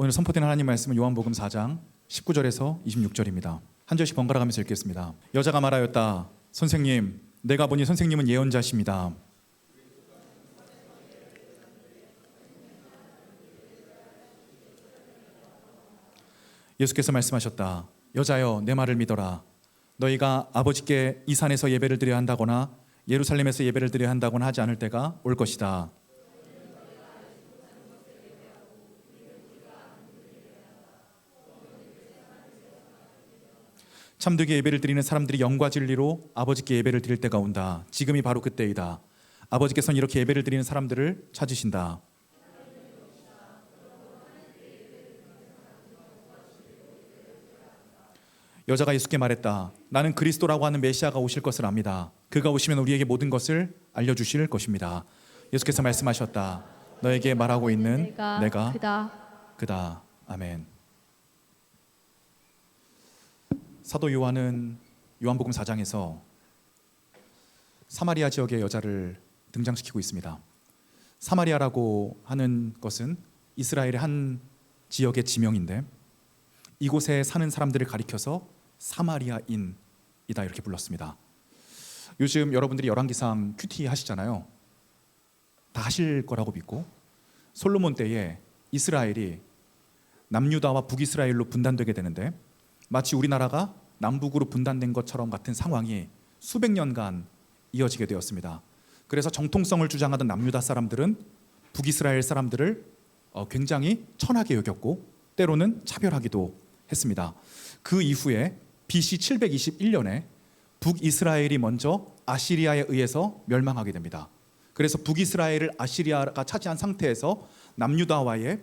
오늘 선포된 하나님 말씀은 요한복음 4장 19절에서 26절입니다. 한 절씩 번갈아 가면서 읽겠습니다. 여자가 말하였다. 선생님, 내가 보니 선생님은 예언자십니다. 예수께서 말씀하셨다. 여자여, 내 말을 믿어라. 너희가 아버지께 이 산에서 예배를 드려야 한다거나 예루살렘에서 예배를 드려야 한다거나 하지 않을 때가 올 것이다. 참되게 예배를 드리는 사람들이 영과 진리로 아버지께 예배를 드릴 때가 온다. 지금이 바로 그때이다. 아버지께서는 이렇게 예배를 드리는 사람들을 찾으신다. 여자가 예수께 말했다. 나는 그리스도라고 하는 메시아가 오실 것을 압니다. 그가 오시면 우리에게 모든 것을 알려주실 것입니다. 예수께서 말씀하셨다. 너에게 말하고 있는 내가 그다. 아멘. 사도 요한은 요한복음 4장에서 사마리아 지역의 여자를 등장시키고 있습니다. 사마리아라고 하는 것은 이스라엘의 한 지역의 지명인데 이곳에 사는 사람들을 가리켜서 사마리아인이다 이렇게 불렀습니다. 요즘 여러분들이 열왕기상 큐티 하시잖아요. 다 하실 거라고 믿고 솔로몬 때에 이스라엘이 남유다와 북이스라엘로 분단되게 되는데 마치 우리나라가 남북으로 분단된 것처럼 같은 상황이 수백 년간 이어지게 되었습니다. 그래서 정통성을 주장하던 남유다 사람들은 북이스라엘 사람들을 굉장히 천하게 여겼고 때로는 차별하기도 했습니다. 그 이후에 BC 721년에 북이스라엘이 먼저 아시리아에 의해서 멸망하게 됩니다. 그래서 북이스라엘을 아시리아가 차지한 상태에서 남유다와의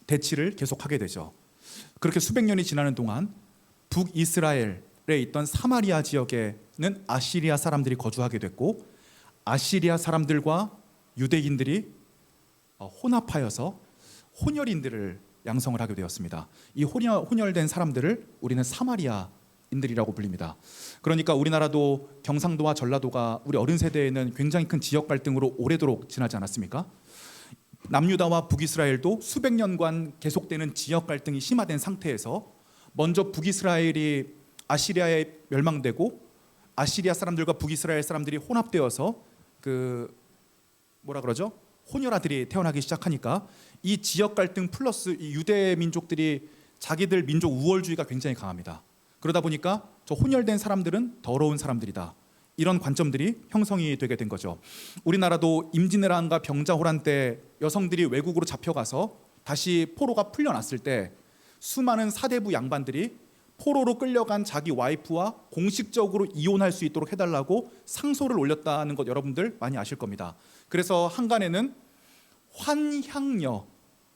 대치를 계속하게 되죠. 그렇게 수백 년이 지나는 동안 북이스라엘에 있던 사마리아 지역에는 아시리아 사람들이 거주하게 됐고 아시리아 사람들과 유대인들이 혼합하여서 혼혈인들을 양성을 하게 되었습니다. 이 혼혈된 사람들을 우리는 사마리아인들이라고 불립니다. 그러니까 우리나라도 경상도와 전라도가 우리 어른 세대에는 굉장히 큰 지역 갈등으로 오래도록 지나지 않았습니까? 남유다와 북이스라엘도 수백 년간 계속되는 지역 갈등이 심화된 상태에서 먼저 북이스라엘이 아시리아에 멸망되고 아시리아 사람들과 북이스라엘 사람들이 혼합되어서 혼혈아들이 태어나기 시작하니까 이 지역 갈등 플러스 이 유대 민족들이 자기들 민족 우월주의가 굉장히 강합니다. 그러다 보니까 저 혼혈된 사람들은 더러운 사람들이다. 이런 관점들이 형성이 되게 된 거죠. 우리나라도 임진왜란과 병자호란 때 여성들이 외국으로 잡혀가서 다시 포로가 풀려났을 때 수많은 사대부 양반들이 포로로 끌려간 자기 와이프와 공식적으로 이혼할 수 있도록 해달라고 상소를 올렸다는 것 여러분들 많이 아실 겁니다. 그래서 한간에는 환향녀,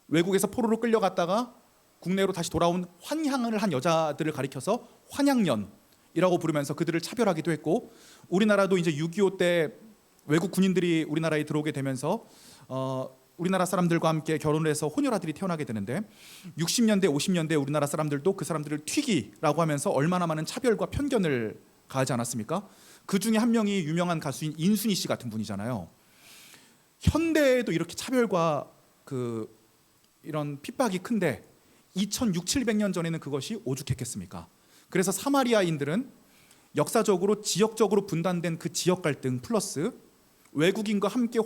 외국에서 포로로 끌려갔다가 국내로 다시 돌아온 환향을 한 여자들을 가리켜서 환양년이라고 부르면서 그들을 차별하기도 했고 우리나라도 이제 6.25 때 외국 군인들이 우리나라에 들어오게 되면서 우리나라 사람들과 함께 결혼을 해서 혼혈아들이 태어나게 되는데 60년대 50년대 우리나라 사람들도 그 사람들을 튀기라고 하면서 얼마나 많은 차별과 편견을 가하지 않았습니까? 그 중에 한 명이 유명한 가수인 인순이 씨 같은 분이잖아요. 현대에도 이렇게 차별과 이런 핍박이 큰데 2600, 700년 전에는 그것이 오죽했겠습니까? 그래서 사마리아인들은 역사적으로 지역적으로 분단된 그 지역 갈등 플러스 외국인과 함께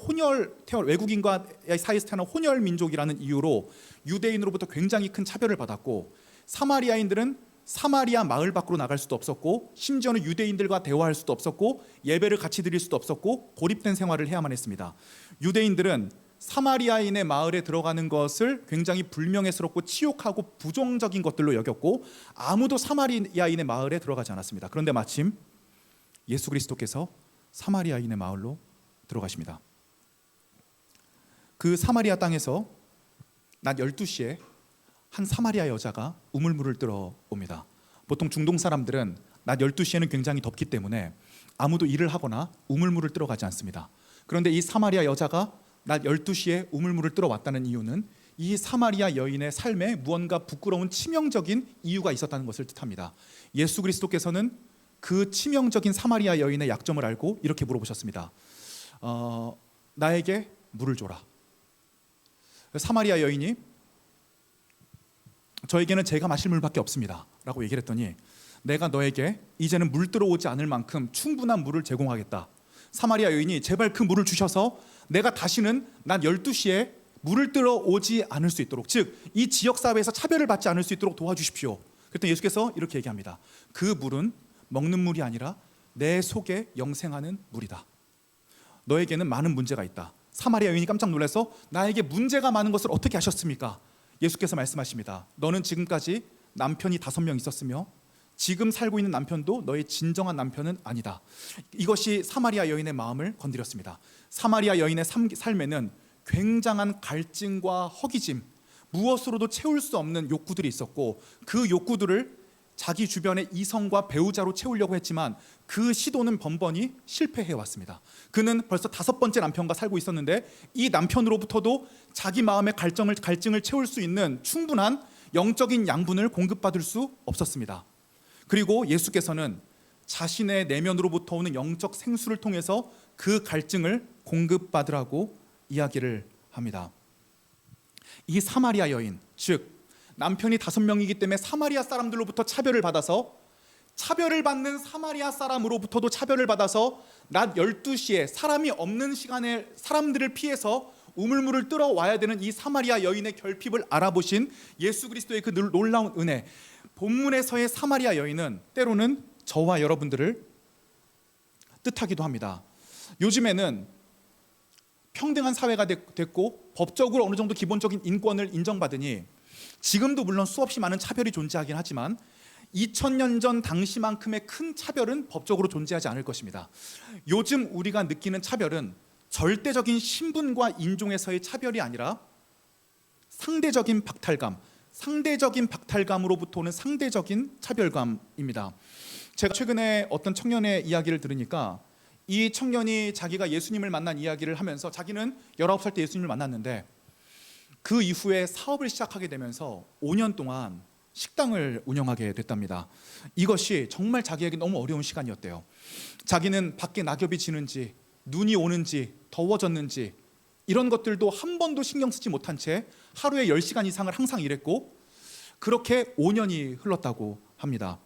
외국인과의 사이에서 태어난 혼혈 민족이라는 이유로 유대인으로부터 굉장히 큰 차별을 받았고 사마리아인들은 사마리아 마을 밖으로 나갈 수도 없었고 심지어는 유대인들과 대화할 수도 없었고 예배를 같이 드릴 수도 없었고 고립된 생활을 해야만 했습니다. 유대인들은 사마리아인의 마을에 들어가는 것을 굉장히 불명예스럽고 치욕하고 부정적인 것들로 여겼고 아무도 사마리아인의 마을에 들어가지 않았습니다. 그런데 마침 예수 그리스도께서 사마리아인의 마을로 들어가십니다. 그 사마리아 땅에서 낮 12시에 한 사마리아 여자가 우물물을 뜨러 옵니다. 보통 중동 사람들은 낮 12시에는 굉장히 덥기 때문에 아무도 일을 하거나 우물물을 뜨러 가지 않습니다. 그런데 이 사마리아 여자가 낮 12시에 우물물을 뜨러 왔다는 이유는 이 사마리아 여인의 삶에 무언가 부끄러운 치명적인 이유가 있었다는 것을 뜻합니다. 예수 그리스도께서는 그 치명적인 사마리아 여인의 약점을 알고 이렇게 물어보셨습니다. 나에게 물을 줘라. 사마리아 여인이 저에게는 제가 마실 물밖에 없습니다 라고 얘기를 했더니 내가 너에게 이제는 물 들어오지 않을 만큼 충분한 물을 제공하겠다. 사마리아 여인이 제발 그 물을 주셔서 내가 다시는 난 12시에 물을 들어오지 않을 수 있도록, 즉 이 지역사회에서 차별을 받지 않을 수 있도록 도와주십시오. 그랬더니 예수께서 이렇게 얘기합니다. 그 물은 먹는 물이 아니라 내 속에 영생하는 물이다. 너에게는 많은 문제가 있다. 사마리아 여인이 깜짝 놀라서 나에게 문제가 많은 것을 어떻게 아셨습니까? 예수께서 말씀하십니다. 너는 지금까지 남편이 5명 있었으며 지금 살고 있는 남편도 너의 진정한 남편은 아니다. 이것이 사마리아 여인의 마음을 건드렸습니다. 사마리아 여인의 삶에는 굉장한 갈증과 허기짐, 무엇으로도 채울 수 없는 욕구들이 있었고 그 욕구들을 자기 주변의 이성과 배우자로 채우려고 했지만 그 시도는 번번이 실패해 왔습니다. 그는 벌써 5번째 남편과 살고 있었는데 이 남편으로부터도 자기 마음의 갈증을 채울 수 있는 충분한 영적인 양분을 공급받을 수 없었습니다. 그리고 예수께서는 자신의 내면으로부터 오는 영적 생수를 통해서 그 갈증을 공급받으라고 이야기를 합니다. 이 사마리아 여인, 즉 남편이 5명이기 때문에 사마리아 사람들로부터 차별을 받아서 차별을 받는 사마리아 사람으로부터도 차별을 받아서 낮 12시에 사람이 없는 시간에 사람들을 피해서 우물물을 뚫어 와야 되는 이 사마리아 여인의 결핍을 알아보신 예수 그리스도의 그 놀라운 은혜, 본문에서의 사마리아 여인은 때로는 저와 여러분들을 뜻하기도 합니다. 요즘에는 평등한 사회가 됐고 법적으로 어느 정도 기본적인 인권을 인정받으니 지금도 물론 수없이 많은 차별이 존재하긴 하지만 2000년 전 당시만큼의 큰 차별은 법적으로 존재하지 않을 것입니다. 요즘 우리가 느끼는 차별은 절대적인 신분과 인종에서의 차별이 아니라 상대적인 박탈감으로부터 오는 상대적인 차별감입니다. 제가 최근에 어떤 청년의 이야기를 들으니까 이 청년이 자기가 예수님을 만난 이야기를 하면서 자기는 19살 때 예수님을 만났는데 그 이후에 사업을 시작하게 되면서 5년 동안 식당을 운영하게 됐답니다. 이것이 정말 자기에게 너무 어려운 시간이었대요. 자기는 밖에 낙엽이 지는지 눈이 오는지 더워졌는지 이런 것들도 한 번도 신경 쓰지 못한 채 하루에 10시간 이상을 항상 일했고 그렇게 5년이 흘렀다고 합니다.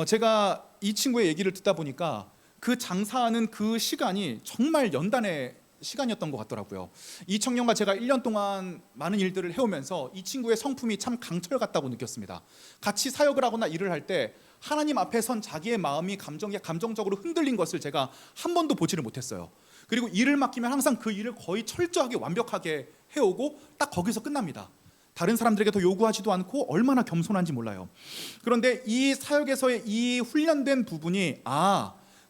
제가 이 친구의 얘기를 듣다 보니까 그 장사하는 그 시간이 정말 연단의 시간이었던 것 같더라고요. 이 청년과 제가 1년 동안 많은 일들을 해오면서 이 친구의 성품이 참 강철 같다고 느꼈습니다. 같이 사역을 하거나 일을 할 때 하나님 앞에 선 자기의 마음이 감정적으로 흔들린 것을 제가 한 번도 보지를 못했어요. 그리고 일을 맡기면 항상 그 일을 거의 철저하게 완벽하게 해오고 딱 거기서 끝납니다. 다른 사람들에게 더 요구하지도 않고 얼마나 겸손한지 몰라요. 그런데 이 사역에서의 이 훈련된 부분이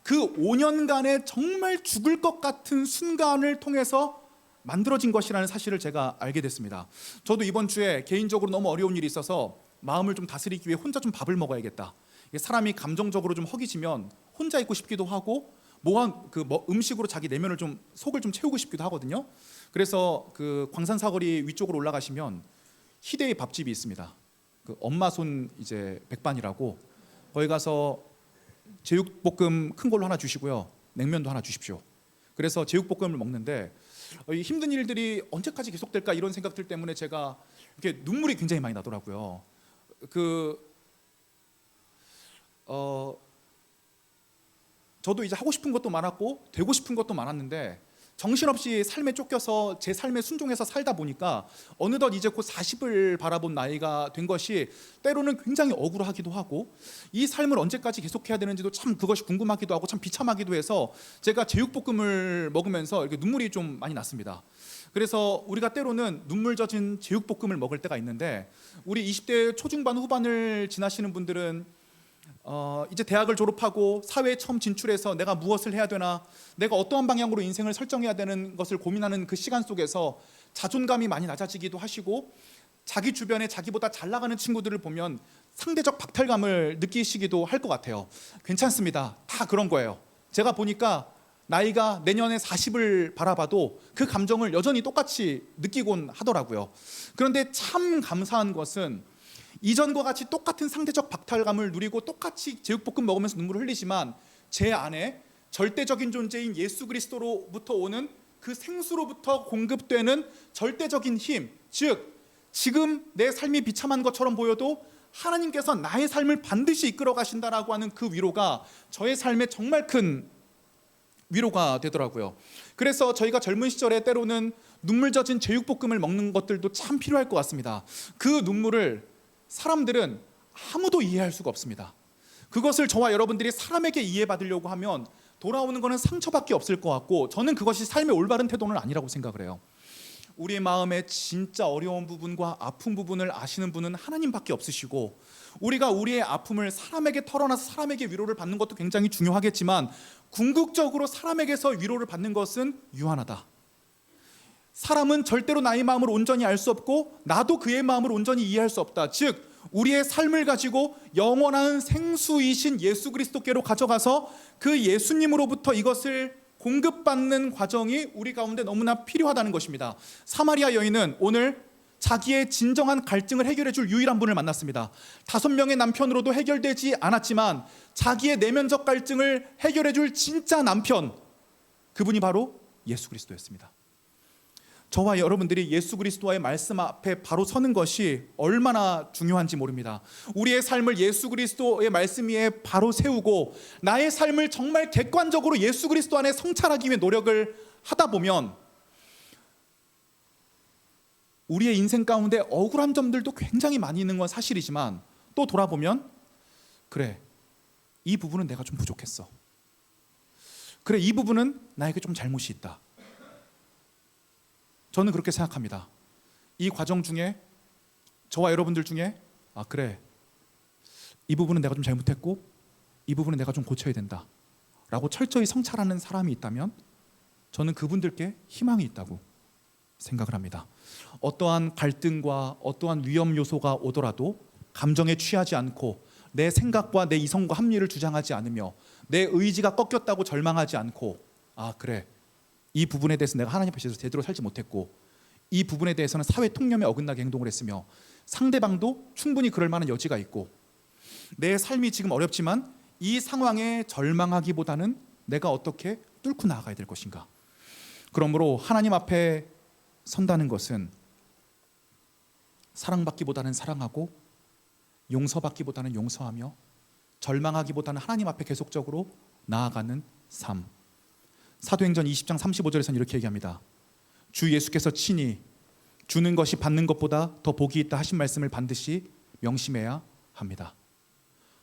그 5년간의 정말 죽을 것 같은 순간을 통해서 만들어진 것이라는 사실을 제가 알게 됐습니다. 저도 이번 주에 개인적으로 너무 어려운 일이 있어서 마음을 좀 다스리기 위해 혼자 좀 밥을 먹어야겠다. 사람이 감정적으로 좀 허기지면 혼자 있고 싶기도 하고 음식으로 자기 내면을 좀 속을 좀 채우고 싶기도 하거든요. 그래서 그 광산 사거리 위쪽으로 올라가시면 희대의 밥집이 있습니다. 그 엄마 손 이제 백반이라고 거기 가서 제육볶음 큰 걸로 하나 주시고요. 냉면도 하나 주십시오. 그래서 제육볶음을 먹는데 이 힘든 일들이 언제까지 계속될까 이런 생각들 때문에 제가 이렇게 눈물이 굉장히 많이 나더라고요. 저도 이제 하고 싶은 것도 많았고 되고 싶은 것도 많았는데 정신없이 삶에 쫓겨서 제 삶에 순종해서 살다 보니까 어느덧 이제 곧 40을 바라본 나이가 된 것이 때로는 굉장히 억울하기도 하고 이 삶을 언제까지 계속해야 되는지도 참 그것이 궁금하기도 하고 참 비참하기도 해서 제가 제육볶음을 먹으면서 이렇게 눈물이 좀 많이 났습니다. 그래서 우리가 때로는 눈물 젖은 제육볶음을 먹을 때가 있는데 우리 20대 초중반 후반을 지나시는 분들은 이제 대학을 졸업하고 사회에 처음 진출해서 내가 무엇을 해야 되나, 내가 어떠한 방향으로 인생을 설정해야 되는 것을 고민하는 그 시간 속에서 자존감이 많이 낮아지기도 하시고 자기 주변에 자기보다 잘 나가는 친구들을 보면 상대적 박탈감을 느끼시기도 할 것 같아요. 괜찮습니다. 다 그런 거예요. 제가 보니까 나이가 내년에 40을 바라봐도 그 감정을 여전히 똑같이 느끼곤 하더라고요. 그런데 참 감사한 것은 이전과 같이 똑같은 상대적 박탈감을 누리고 똑같이 제육볶음 먹으면서 눈물을 흘리지만 제 안에 절대적인 존재인 예수 그리스도로부터 오는 그 생수로부터 공급되는 절대적인 힘, 즉 지금 내 삶이 비참한 것처럼 보여도 하나님께서 나의 삶을 반드시 이끌어 가신다라고 하는 그 위로가 저의 삶에 정말 큰 위로가 되더라고요. 그래서 저희가 젊은 시절에 때로는 눈물 젖은 제육볶음을 먹는 것들도 참 필요할 것 같습니다. 그 눈물을 사람들은 아무도 이해할 수가 없습니다. 그것을 저와 여러분들이 사람에게 이해받으려고 하면 돌아오는 것은 상처밖에 없을 것 같고, 저는 그것이 삶의 올바른 태도는 아니라고 생각을 해요. 우리의 마음에 진짜 어려운 부분과 아픈 부분을 아시는 분은 하나님밖에 없으시고, 우리가 우리의 아픔을 사람에게 털어놔서 사람에게 위로를 받는 것도 굉장히 중요하겠지만 궁극적으로 사람에게서 위로를 받는 것은 유한하다. 사람은 절대로 나의 마음을 온전히 알 수 없고 나도 그의 마음을 온전히 이해할 수 없다. 즉 우리의 삶을 가지고 영원한 생수이신 예수 그리스도께로 가져가서 그 예수님으로부터 이것을 공급받는 과정이 우리 가운데 너무나 필요하다는 것입니다. 사마리아 여인은 오늘 자기의 진정한 갈증을 해결해 줄 유일한 분을 만났습니다. 5명의 남편으로도 해결되지 않았지만 자기의 내면적 갈증을 해결해 줄 진짜 남편, 그분이 바로 예수 그리스도였습니다. 저와 여러분들이 예수 그리스도와의 말씀 앞에 바로 서는 것이 얼마나 중요한지 모릅니다. 우리의 삶을 예수 그리스도의 말씀 위에 바로 세우고 나의 삶을 정말 객관적으로 예수 그리스도 안에 성찰하기 위해 노력을 하다 보면 우리의 인생 가운데 억울한 점들도 굉장히 많이 있는 건 사실이지만 또 돌아보면 그래, 이 부분은 내가 좀 부족했어. 그래, 이 부분은 나에게 좀 잘못이 있다. 저는 그렇게 생각합니다. 이 과정 중에 저와 여러분들 중에 그래, 이 부분은 내가 좀 잘못했고 이 부분은 내가 좀 고쳐야 된다 라고 철저히 성찰하는 사람이 있다면 저는 그분들께 희망이 있다고 생각을 합니다. 어떠한 갈등과 어떠한 위험 요소가 오더라도 감정에 취하지 않고 내 생각과 내 이성과 합리를 주장하지 않으며 내 의지가 꺾였다고 절망하지 않고 그래, 이 부분에 대해서 내가 하나님 앞에서 제대로 살지 못했고 이 부분에 대해서는 사회 통념에 어긋나게 행동을 했으며 상대방도 충분히 그럴 만한 여지가 있고 내 삶이 지금 어렵지만 이 상황에 절망하기보다는 내가 어떻게 뚫고 나아가야 될 것인가. 그러므로 하나님 앞에 선다는 것은 사랑받기보다는 사랑하고 용서받기보다는 용서하며 절망하기보다는 하나님 앞에 계속적으로 나아가는 삶. 사도행전 20장 35절에서는 이렇게 얘기합니다. 주 예수께서 친히 주는 것이 받는 것보다 더 복이 있다 하신 말씀을 반드시 명심해야 합니다.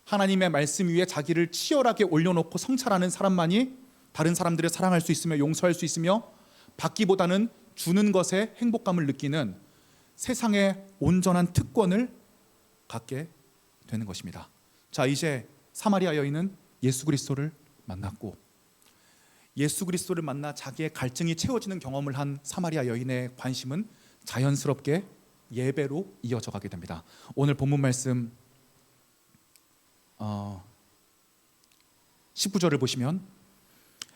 하나님의 말씀 위에 자기를 치열하게 올려놓고 성찰하는 사람만이 다른 사람들을 사랑할 수 있으며 용서할 수 있으며 받기보다는 주는 것에 행복감을 느끼는 세상의 온전한 특권을 갖게 되는 것입니다. 자, 이제 사마리아 여인은 예수 그리스도를 만났고 예수 그리스도를 만나 자기의 갈증이 채워지는 경험을 한 사마리아 여인의 관심은 자연스럽게 예배로 이어져 가게 됩니다. 오늘 본문 말씀 19절을 보시면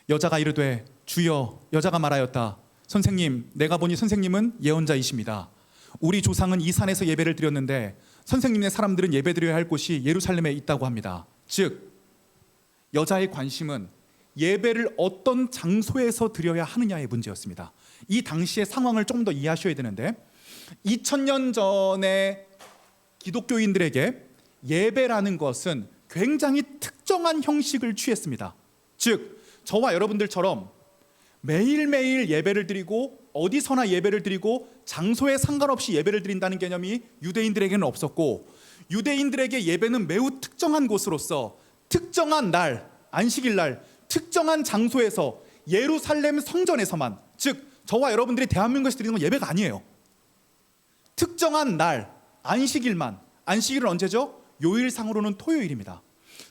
여자가 이르되 주여, 여자가 말하였다. 선생님, 내가 보니 선생님은 예언자이십니다. 우리 조상은 이 산에서 예배를 드렸는데 선생님네 사람들은 예배드려야 할 곳이 예루살렘에 있다고 합니다. 즉 여자의 관심은 예배를 어떤 장소에서 드려야 하느냐의 문제였습니다. 이 당시의 상황을 조금 더 이해하셔야 되는데 2000년 전에 기독교인들에게 예배라는 것은 굉장히 특정한 형식을 취했습니다. 즉 저와 여러분들처럼 매일매일 예배를 드리고 어디서나 예배를 드리고 장소에 상관없이 예배를 드린다는 개념이 유대인들에게는 없었고 유대인들에게 예배는 매우 특정한 곳으로서 특정한 날, 안식일 날 특정한 장소에서 예루살렘 성전에서만, 즉 저와 여러분들이 대한민국에서 드리는 건 예배가 아니에요. 특정한 날, 안식일만. 안식일은 언제죠? 요일상으로는 토요일입니다.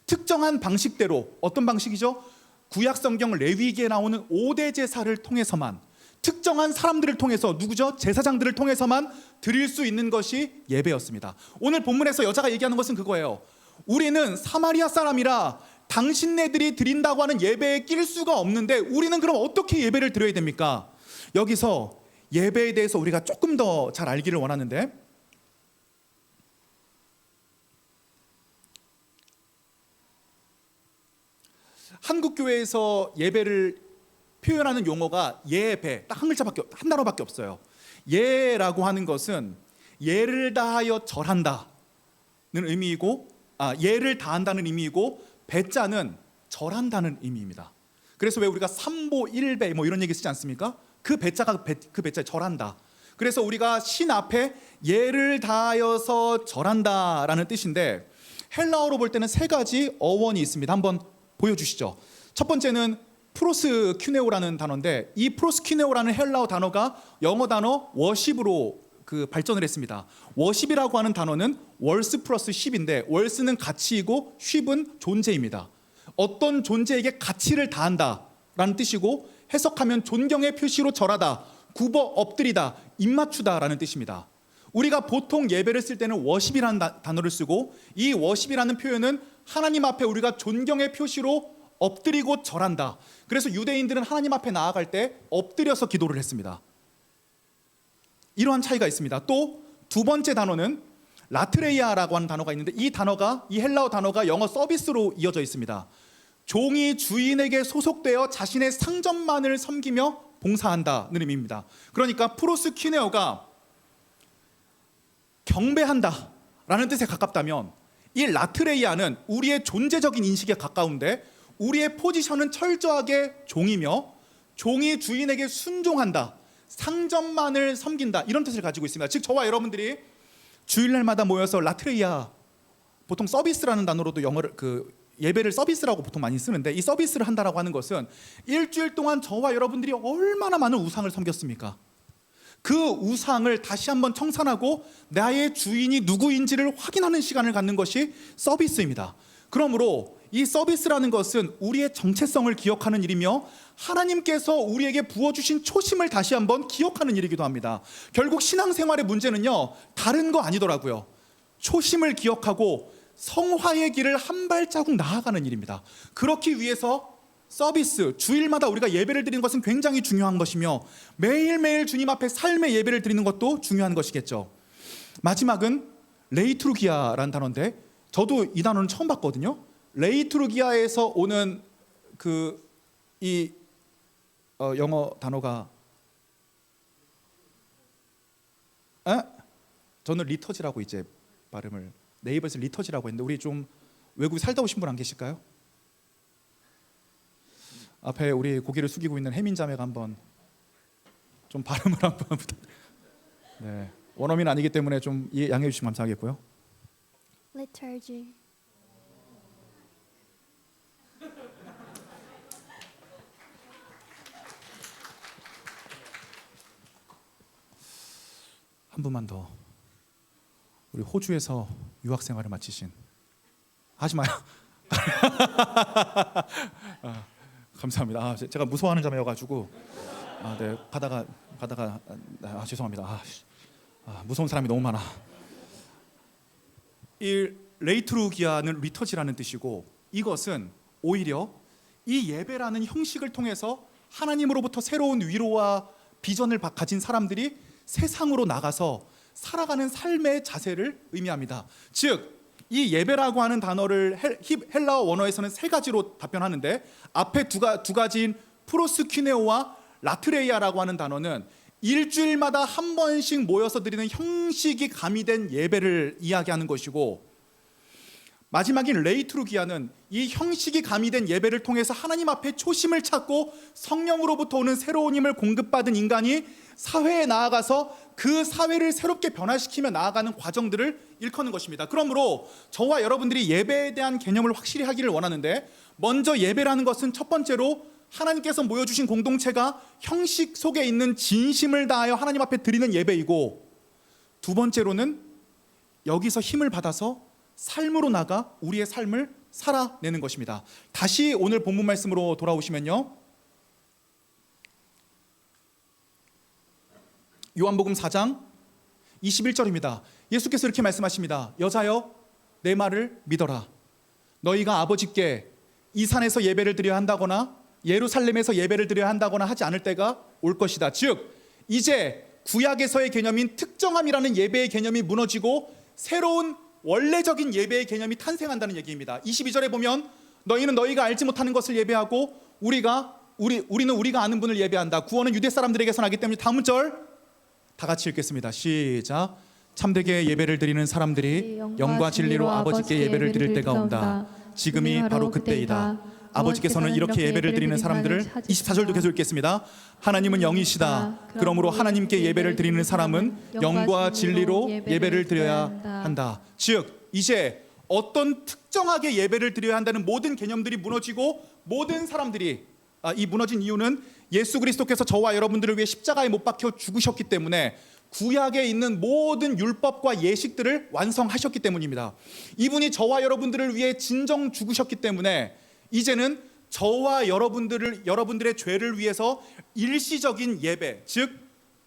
특정한 방식대로, 어떤 방식이죠? 구약성경 레위기에 나오는 5대 제사를 통해서만, 특정한 사람들을 통해서, 누구죠? 제사장들을 통해서만 드릴 수 있는 것이 예배였습니다. 오늘 본문에서 여자가 얘기하는 것은 그거예요. 우리는 사마리아 사람이라 당신네들이 드린다고 하는 예배에 낄 수가 없는데 우리는 그럼 어떻게 예배를 드려야 됩니까? 여기서 예배에 대해서 우리가 조금 더 잘 알기를 원하는데 한국 교회에서 예배를 표현하는 용어가 예배, 딱 한 글자밖에, 한 단어밖에 없어요. 예라고 하는 것은 예를 다하여 절한다는 의미이고, 예를 다한다는 의미이고, 배자는 절한다는 의미입니다. 그래서 왜 우리가 삼보 일배 뭐 이런 얘기 쓰지 않습니까? 그 배자가 그 배자에 절한다. 그래서 우리가 신 앞에 예를 다하여서 절한다라는 뜻인데, 헬라어로 볼 때는 세 가지 어원이 있습니다. 한번 보여주시죠. 첫 번째는 프로스큐네오라는 단어인데, 이 프로스큐네오라는 헬라어 단어가 영어 단어 워십으로 발전을 했습니다. 워십이라고 하는 단어는 월스 플러스 쉽인데, 월스는 가치이고 쉽은 존재입니다. 어떤 존재에게 가치를 다한다라는 뜻이고, 해석하면 존경의 표시로 절하다, 굽어 엎드리다, 입맞추다라는 뜻입니다. 우리가 보통 예배를 쓸 때는 워십이라는 단어를 쓰고, 이 워십이라는 표현은 하나님 앞에 우리가 존경의 표시로 엎드리고 절한다. 그래서 유대인들은 하나님 앞에 나아갈 때 엎드려서 기도를 했습니다. 이러한 차이가 있습니다. 또 두 번째 단어는 라트레이아라고 하는 단어가 있는데, 이 헬라어 단어가 영어 서비스로 이어져 있습니다. 종이 주인에게 소속되어 자신의 상점만을 섬기며 봉사한다는 의미입니다. 그러니까 프로스키네어가 경배한다 라는 뜻에 가깝다면, 이 라트레이아는 우리의 존재적인 인식에 가까운데, 우리의 포지션은 철저하게 종이며 종이 주인에게 순종한다, 상점만을 섬긴다, 이런 뜻을 가지고 있습니다. 즉 저와 여러분들이 주일날마다 모여서 라트레이아, 보통 서비스라는 단어로도 영어를 예배를 서비스라고 보통 많이 쓰는데, 이 서비스를 한다라고 하는 것은 일주일 동안 저와 여러분들이 얼마나 많은 우상을 섬겼습니까? 그 우상을 다시 한번 청산하고 나의 주인이 누구인지를 확인하는 시간을 갖는 것이 서비스입니다. 그러므로 이 서비스라는 것은 우리의 정체성을 기억하는 일이며, 하나님께서 우리에게 부어주신 초심을 다시 한번 기억하는 일이기도 합니다. 결국 신앙생활의 문제는요, 다른 거 아니더라고요. 초심을 기억하고 성화의 길을 한 발자국 나아가는 일입니다. 그렇기 위해서 서비스, 주일마다 우리가 예배를 드리는 것은 굉장히 중요한 것이며, 매일매일 주님 앞에 삶의 예배를 드리는 것도 중요한 것이겠죠. 마지막은 레이투르기아라는 단어인데, 저도 이 단어는 처음 봤거든요. 레이투르기아에서 오는 영어 단어가, 저는 리터지라고 이제 발음을, 네이버에서 리터지라고 했는데, 우리 좀 외국에 살다 오신 분 안 계실까요? 앞에 우리 고개를 숙이고 있는 혜민 자매가 한번 좀 발음을 한번 네, 원어민 아니기 때문에 좀 양해해 주시면 감사하겠고요. Liturgy. 한 분만 더. 우리 호주에서 유학 생활을 마치신, 하지 마요. 감사합니다. 제가 무서워하는 자매여가지고 네, 가다가 죄송합니다. 무서운 사람이 너무 많아. 이 레이투르기아는 리터지라는 뜻이고, 이것은 오히려 이 예배라는 형식을 통해서 하나님으로부터 새로운 위로와 비전을 가진 사람들이 세상으로 나가서 살아가는 삶의 자세를 의미합니다. 즉 이 예배라고 하는 단어를 헬라어 원어에서는 세 가지로 답변하는데, 앞에 두 가지인 프로스키네오와 라트레이아라고 하는 단어는 일주일마다 한 번씩 모여서 드리는 형식이 가미된 예배를 이야기하는 것이고, 마지막인 레이투르기아는 이 형식이 가미된 예배를 통해서 하나님 앞에 초심을 찾고 성령으로부터 오는 새로운 힘을 공급받은 인간이 사회에 나아가서 그 사회를 새롭게 변화시키며 나아가는 과정들을 일컫는 것입니다. 그러므로 저와 여러분들이 예배에 대한 개념을 확실히 하기를 원하는데, 먼저 예배라는 것은 첫 번째로 하나님께서 모여주신 공동체가 형식 속에 있는 진심을 다하여 하나님 앞에 드리는 예배이고, 두 번째로는 여기서 힘을 받아서 삶으로 나가 우리의 삶을 살아내는 것입니다. 다시 오늘 본문 말씀으로 돌아오시면요, 요한복음 4장 21절입니다. 예수께서 이렇게 말씀하십니다. 여자여, 내 말을 믿어라. 너희가 아버지께 이 산에서 예배를 드려야 한다거나 예루살렘에서 예배를 드려야 한다거나 하지 않을 때가 올 것이다. 즉 이제 구약에서의 개념인 특정함이라는 예배의 개념이 무너지고 새로운 원래적인 예배의 개념이 탄생한다는 얘기입니다. 22절에 보면 너희는 너희가 알지 못하는 것을 예배하고 우리는 우리가 아는 분을 예배한다. 구원은 유대 사람들에게서 나기 때문에, 다음 절 다 같이 읽겠습니다. 시작. 참되게 예배를 드리는 사람들이 영과 진리로 아버지께 예배를 드릴 때가 온다. 지금이 바로 그때이다. 아버지께서는 이렇게 예배를 드리는 사람들을 24절도 계속 읽겠습니다. 하나님은 영이시다. 그러므로 하나님께 예배를 드리는 사람은 영과 진리로 예배를 드려야 한다. 즉 이제 어떤 특정하게 예배를 드려야 한다는 모든 개념들이 무너지고 모든 사람들이 이 무너진 이유는 예수 그리스도께서 저와 여러분들을 위해 십자가에 못 박혀 죽으셨기 때문에 구약에 있는 모든 율법과 예식들을 완성하셨기 때문입니다. 이분이 저와 여러분들을 위해 진정 죽으셨기 때문에 이제는 저와 여러분들의 죄를 위해서 일시적인 예배, 즉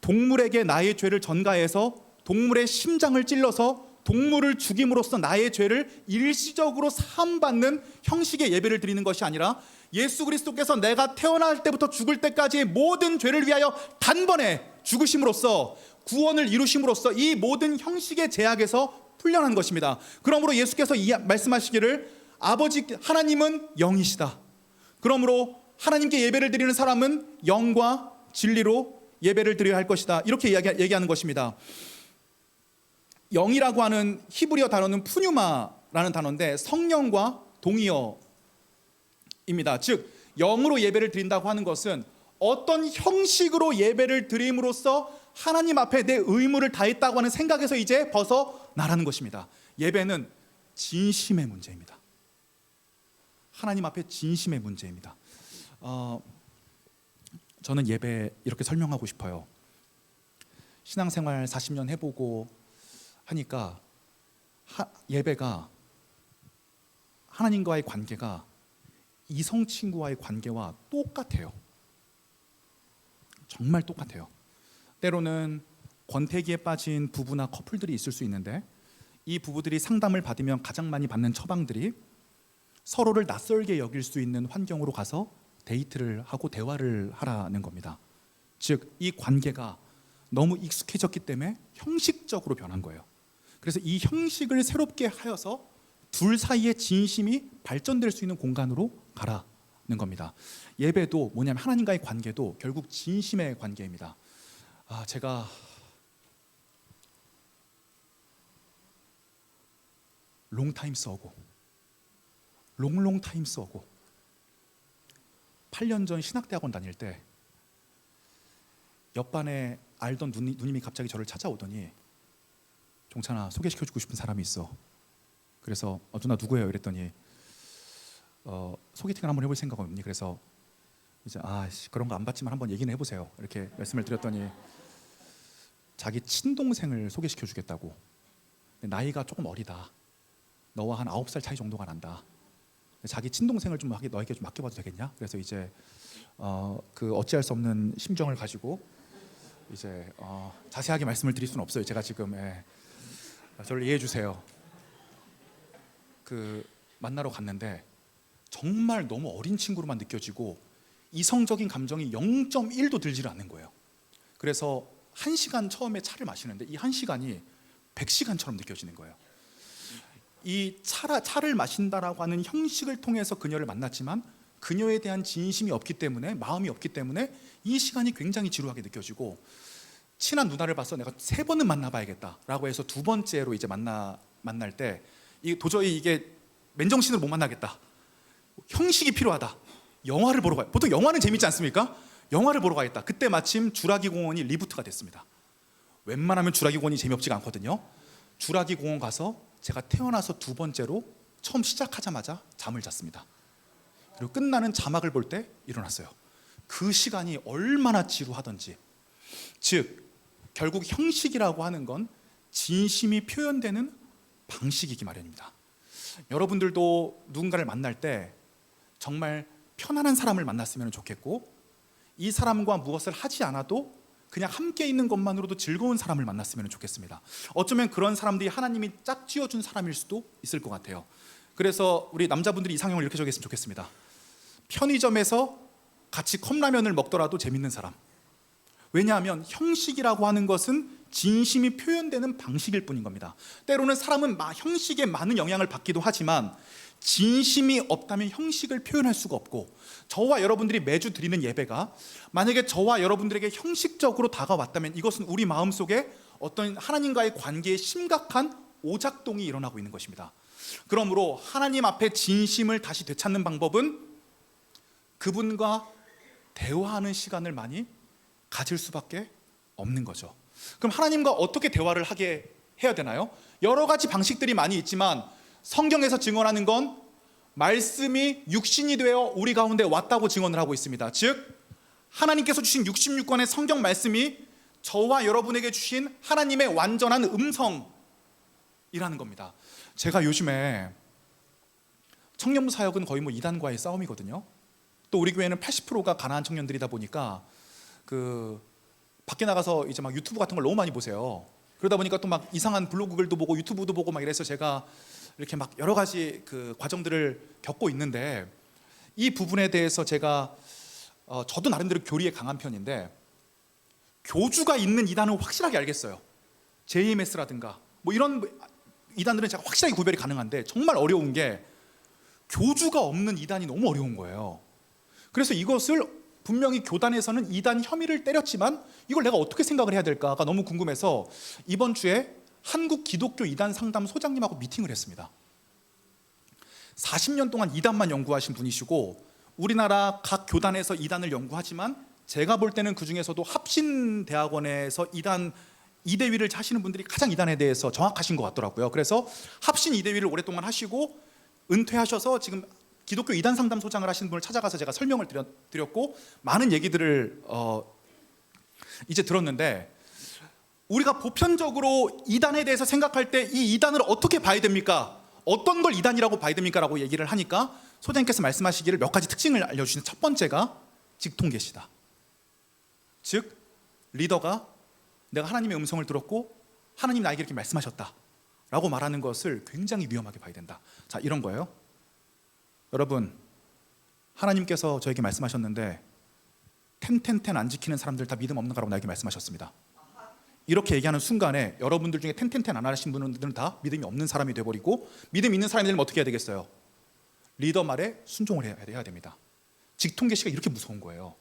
동물에게 나의 죄를 전가해서 동물의 심장을 찔러서 동물을 죽임으로써 나의 죄를 일시적으로 사함받는 형식의 예배를 드리는 것이 아니라 예수 그리스도께서 내가 태어날 때부터 죽을 때까지의 모든 죄를 위하여 단번에 죽으심으로써 구원을 이루심으로써 이 모든 형식의 제약에서 풀려난 것입니다. 그러므로 예수께서 말씀하시기를 아버지 하나님은 영이시다. 그러므로 하나님께 예배를 드리는 사람은 영과 진리로 예배를 드려야 할 것이다. 이렇게 얘기하는 것입니다. 영이라고 하는 히브리어 단어는 푸뉴마라는 단어인데 성령과 동의어입니다. 즉 영으로 예배를 드린다고 하는 것은 어떤 형식으로 예배를 드림으로써 하나님 앞에 내 의무를 다했다고 하는 생각에서 이제 벗어나라는 것입니다. 예배는 진심의 문제입니다. 하나님 앞에 진심의 문제입니다. 저는 예배 이렇게 설명하고 싶어요. 신앙생활 40년 해보고 하니까 예배가 하나님과의 관계가 이성 친구와의 관계와 똑같아요. 정말 똑같아요. 때로는 권태기에 빠진 부부나 커플들이 있을 수 있는데 이 부부들이 상담을 받으면 가장 많이 받는 처방들이 서로를 낯설게 여길 수 있는 환경으로 가서 데이트를 하고 대화를 하라는 겁니다. 즉 이 관계가 너무 익숙해졌기 때문에 형식적으로 변한 거예요. 그래서 이 형식을 새롭게 하여서 둘 사이의 진심이 발전될 수 있는 공간으로 가라는 겁니다. 예배도 뭐냐면 하나님과의 관계도 결국 진심의 관계입니다. 제가 롱타임스 어고 8년 전 신학대학원 다닐 때 옆반에 알던 누님이 갑자기 저를 찾아오더니 종찬아 소개시켜주고 싶은 사람이 있어. 그래서 누나 누구예요? 이랬더니 소개팅을 한번 해볼 생각 없니? 그래서 이제 그런 거 안 받지만 한번 얘기는 해보세요. 이렇게 말씀을 드렸더니 자기 친동생을 소개시켜주겠다고. 나이가 조금 어리다. 너와 한 9살 차이 정도가 난다. 자기 친동생을 좀 너에게 좀 맡겨봐도 되겠냐? 그래서 이제 그 어찌할 수 없는 심정을 가지고 이제 자세하게 말씀을 드릴 수는 없어요. 제가 지금 저를 이해해 주세요. 그 만나러 갔는데 정말 너무 어린 친구로만 느껴지고 이성적인 감정이 0.1도 들지를 않는 거예요. 그래서 1시간 처음에 차를 마시는데 이 1시간이 100시간처럼 느껴지는 거예요. 이 차를 마신다라고 하는 형식을 통해서 그녀를 만났지만 그녀에 대한 진심이 없기 때문에 마음이 없기 때문에 이 시간이 굉장히 지루하게 느껴지고 친한 누나를 봐서 내가 3번은 만나봐야겠다라고 해서 2번째로 이제 만날 때 도저히 이게 맨정신으로 못 만나겠다. 형식이 필요하다. 영화를 보러 가요. 보통 영화는 재밌지 않습니까? 영화를 보러 가겠다. 그때 마침 주라기 공원이 리부트가 됐습니다. 웬만하면 주라기 공원이 재미없지가 않거든요. 주라기 공원 가서 제가 태어나서 2번째로 처음 시작하자마자 잠을 잤습니다. 그리고 끝나는 자막을 볼 때 일어났어요. 그 시간이 얼마나 지루하던지. 즉 결국 형식이라고 하는 건 진심이 표현되는 방식이기 마련입니다. 여러분들도 누군가를 만날 때 정말 편안한 사람을 만났으면 좋겠고 이 사람과 무엇을 하지 않아도 그냥 함께 있는 것만으로도 즐거운 사람을 만났으면 좋겠습니다. 어쩌면 그런 사람들이 하나님이 짝지어준 사람일 수도 있을 것 같아요. 그래서 우리 남자분들이 이상형을 이렇게 정했으면 좋겠습니다. 편의점에서 같이 컵라면을 먹더라도 재밌는 사람. 왜냐하면 형식이라고 하는 것은 진심이 표현되는 방식일 뿐인 겁니다. 때로는 사람은 형식에 많은 영향을 받기도 하지만 진심이 없다면 형식을 표현할 수가 없고, 저와 여러분들이 매주 드리는 예배가 만약에 저와 여러분들에게 형식적으로 다가왔다면 이것은 우리 마음속에 어떤 하나님과의 관계에 심각한 오작동이 일어나고 있는 것입니다. 그러므로 하나님 앞에 진심을 다시 되찾는 방법은 그분과 대화하는 시간을 많이 가질 수밖에 없는 거죠. 그럼 하나님과 어떻게 대화를 하게 해야 되나요? 여러 가지 방식들이 많이 있지만 성경에서 증언하는 건 말씀이 육신이 되어 우리 가운데 왔다고 증언을 하고 있습니다. 즉 하나님께서 주신 66권의 성경 말씀이 저와 여러분에게 주신 하나님의 완전한 음성이라는 겁니다. 제가 요즘에 청년부 사역은 거의 뭐 이단과의 싸움이거든요. 또 우리 교회는 80%가 가난한 청년들이다 보니까 밖에 나가서 이제 막 유튜브 같은 걸 너무 많이 보세요. 그러다 보니까 또 막 이상한 블로그글도 보고 유튜브도 보고 막 이래서 제가 이렇게 막 여러 가지 과정들을 겪고 있는데, 이 부분에 대해서 제가 저도 나름대로 교리에 강한 편인데 교주가 있는 이단은 확실하게 알겠어요. JMS라든가 뭐 이런 이단들은 제가 확실하게 구별이 가능한데 정말 어려운 게 교주가 없는 이단이 너무 어려운 거예요. 그래서 이것을 분명히 교단에서는 이단 혐의를 때렸지만 이걸 내가 어떻게 생각을 해야 될까가 너무 궁금해서 이번 주에 한국 기독교 이단 상담 소장님하고 미팅을 했습니다. 40년 동안 이단만 연구하신 분이시고 우리나라 각 교단에서 이단을 연구하지만 제가 볼 때는 그중에서도 합신대학원에서 이단 이대위를 하시는 분들이 가장 이단에 대해서 정확하신 것 같더라고요. 그래서 합신 이대위를 오랫동안 하시고 은퇴하셔서 지금 기독교 이단 상담 소장을 하시는 분을 찾아가서 제가 설명을 드렸고 많은 얘기들을 이제 들었는데, 우리가 보편적으로 이단에 대해서 생각할 때 이 이단을 어떻게 봐야 됩니까? 어떤 걸 이단이라고 봐야 됩니까? 라고 얘기를 하니까 소장님께서 말씀하시기를 몇 가지 특징을 알려주시는 첫 번째가 직통계시다. 즉 리더가 내가 하나님의 음성을 들었고 하나님 나에게 이렇게 말씀하셨다 라고 말하는 것을 굉장히 위험하게 봐야 된다. 자, 이런 거예요. 여러분, 하나님께서 저에게 말씀하셨는데 텐텐텐 안 지키는 사람들 다 믿음 없는 거라고 나에게 말씀하셨습니다. 이렇게 얘기하는 순간에 여러분들 중에 텐텐텐 안 하신 분들은 다 믿음이 없는 사람이 돼버리고, 믿음 있는 사람이 되면 어떻게 해야 되겠어요? 리더 말에 순종을 해야 됩니다. 직통계시가 이렇게 무서운 거예요.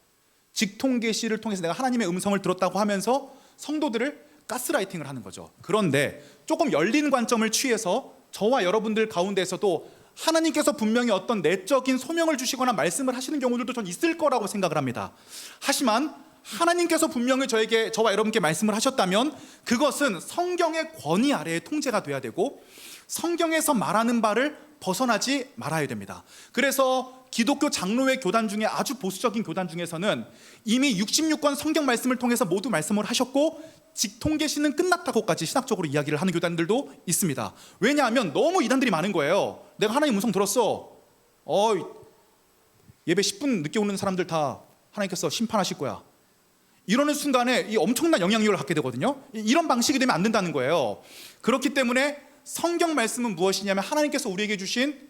직통계시를 통해서 내가 하나님의 음성을 들었다고 하면서 성도들을 가스라이팅을 하는 거죠. 그런데 조금 열린 관점을 취해서 저와 여러분들 가운데에서도 하나님께서 분명히 어떤 내적인 소명을 주시거나 말씀을 하시는 경우들도 전 있을 거라고 생각을 합니다. 하지만 하나님께서 분명히 저와 여러분께 말씀을 하셨다면 그것은 성경의 권위 아래에 통제가 돼야 되고 성경에서 말하는 바를 벗어나지 말아야 됩니다. 그래서 기독교 장로회 교단 중에 아주 보수적인 교단 중에서는 이미 66권 성경 말씀을 통해서 모두 말씀을 하셨고 직통계시는 끝났다고까지 신학적으로 이야기를 하는 교단들도 있습니다. 왜냐하면 너무 이단들이 많은 거예요. 내가 하나님 음성 들었어. 예배 10분 늦게 오는 사람들 다 하나님께서 심판하실 거야. 이러는 순간에 이 엄청난 영향력을 갖게 되거든요. 이런 방식이 되면 안 된다는 거예요. 그렇기 때문에 성경 말씀은 무엇이냐면 하나님께서 우리에게 주신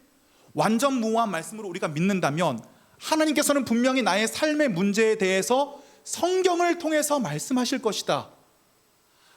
완전 무모한 말씀으로 우리가 믿는다면 하나님께서는 분명히 나의 삶의 문제에 대해서 성경을 통해서 말씀하실 것이다.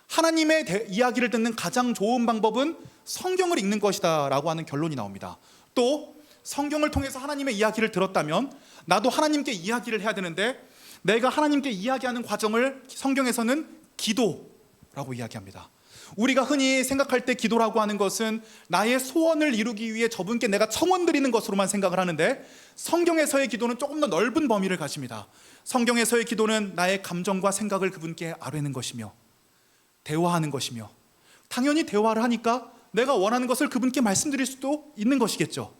하나님의 이야기를 듣는 가장 좋은 방법은 성경을 읽는 것이다 라고 하는 결론이 나옵니다. 또 성경을 통해서 하나님의 이야기를 들었다면 나도 하나님께 이야기를 해야 되는데, 내가 하나님께 이야기하는 과정을 성경에서는 기도라고 이야기합니다. 우리가 흔히 생각할 때 기도라고 하는 것은 나의 소원을 이루기 위해 저분께 내가 청원 드리는 것으로만 생각을 하는데, 성경에서의 기도는 조금 더 넓은 범위를 가집니다. 성경에서의 기도는 나의 감정과 생각을 그분께 아뢰는 것이며 대화하는 것이며, 당연히 대화를 하니까 내가 원하는 것을 그분께 말씀드릴 수도 있는 것이겠죠.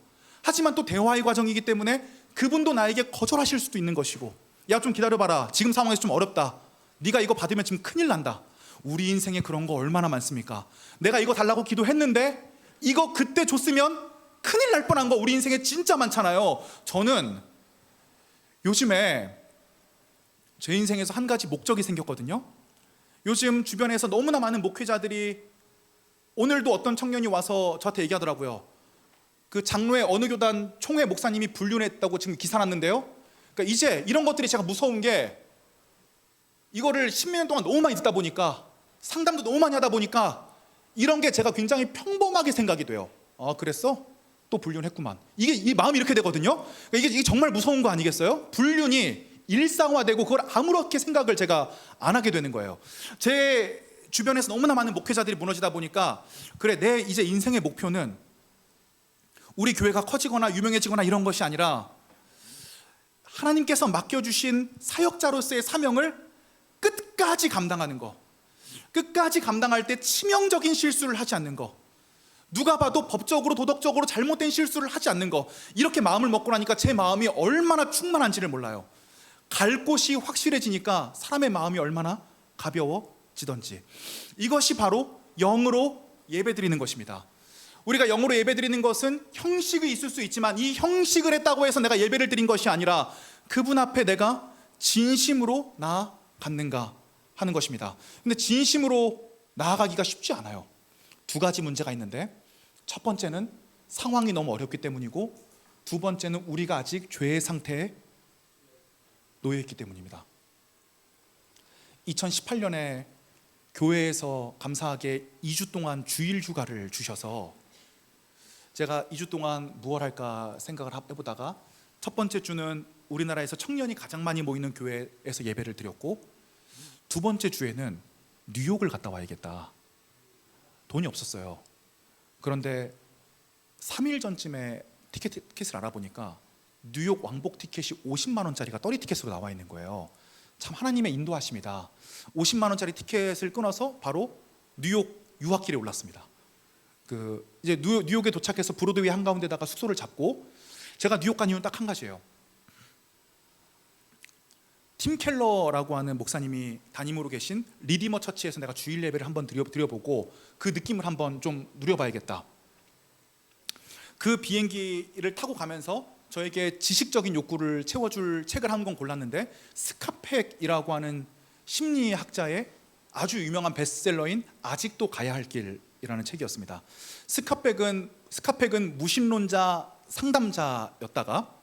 하지만 또 대화의 과정이기 때문에 그분도 나에게 거절하실 수도 있는 것이고, 야 좀 기다려봐라, 지금 상황에서 좀 어렵다, 네가 이거 받으면 지금 큰일 난다. 우리 인생에 그런 거 얼마나 많습니까? 내가 이거 달라고 기도했는데 이거 그때 줬으면 큰일 날 뻔한 거 우리 인생에 진짜 많잖아요. 저는 요즘에 제 인생에서 한 가지 목적이 생겼거든요. 요즘 주변에서 너무나 많은 목회자들이, 오늘도 어떤 청년이 와서 저한테 얘기하더라고요. 그 장로의 어느 교단 총회 목사님이 불륜했다고 지금 기사 났는데요. 그러니까 이제 이런 것들이 제가 무서운 게, 이거를 10몇 년 동안 너무 많이 듣다 보니까, 상담도 너무 많이 하다 보니까 이런 게 제가 굉장히 평범하게 생각이 돼요. 그랬어? 또 불륜했구만. 이 마음이 이렇게 되거든요. 그러니까 이게 정말 무서운 거 아니겠어요? 불륜이 일상화되고 그걸 아무렇게 생각을 제가 안 하게 되는 거예요. 제 주변에서 너무나 많은 목회자들이 무너지다 보니까 그래, 내 이제 인생의 목표는 우리 교회가 커지거나 유명해지거나 이런 것이 아니라 하나님께서 맡겨주신 사역자로서의 사명을 끝까지 감당하는 거, 끝까지 감당할 때 치명적인 실수를 하지 않는 거, 누가 봐도 법적으로 도덕적으로 잘못된 실수를 하지 않는 거, 이렇게 마음을 먹고 나니까 제 마음이 얼마나 충만한지를 몰라요. 갈 곳이 확실해지니까 사람의 마음이 얼마나 가벼워지던지. 이것이 바로 영으로 예배드리는 것입니다. 우리가 영으로 예배드리는 것은 형식이 있을 수 있지만 이 형식을 했다고 해서 내가 예배를 드린 것이 아니라 그분 앞에 내가 진심으로 나아갔는가 하는 것입니다. 근데 진심으로 나아가기가 쉽지 않아요. 두 가지 문제가 있는데, 첫 번째는 상황이 너무 어렵기 때문이고, 두 번째는 우리가 아직 죄의 상태에 놓여있기 때문입니다. 2018년에 교회에서 감사하게 2주 동안 주일 휴가를 주셔서 제가 2주 동안 무엇 할까 생각을 해보다가 첫 번째 주는 우리나라에서 청년이 가장 많이 모이는 교회에서 예배를 드렸고, 두 번째 주에는 뉴욕을 갔다 와야겠다. 돈이 없었어요. 그런데 3일 전쯤에 티켓을 알아보니까 뉴욕 왕복 티켓이 50만 원짜리가 떨이 티켓으로 나와 있는 거예요. 참 하나님의 인도하심이다. 50만 원짜리 티켓을 끊어서 바로 뉴욕 유학길에 올랐습니다. 이제 뉴욕에 도착해서 브로드웨이 한가운데다가 숙소를 잡고, 제가 뉴욕 간 이유는 딱 한 가지예요. 팀 켈러라고 하는 목사님이 담임으로 계신 리디머 처치에서 내가 주일 예배를 한번 드려보고 그 느낌을 한번 좀 누려봐야겠다. 그 비행기를 타고 가면서 저에게 지식적인 욕구를 채워줄 책을 한 권 골랐는데, 스카펙이라고 하는 심리학자의 아주 유명한 베스트셀러인 아직도 가야 할 길이라는 책이었습니다. 스카펙은 무신론자 상담자였다가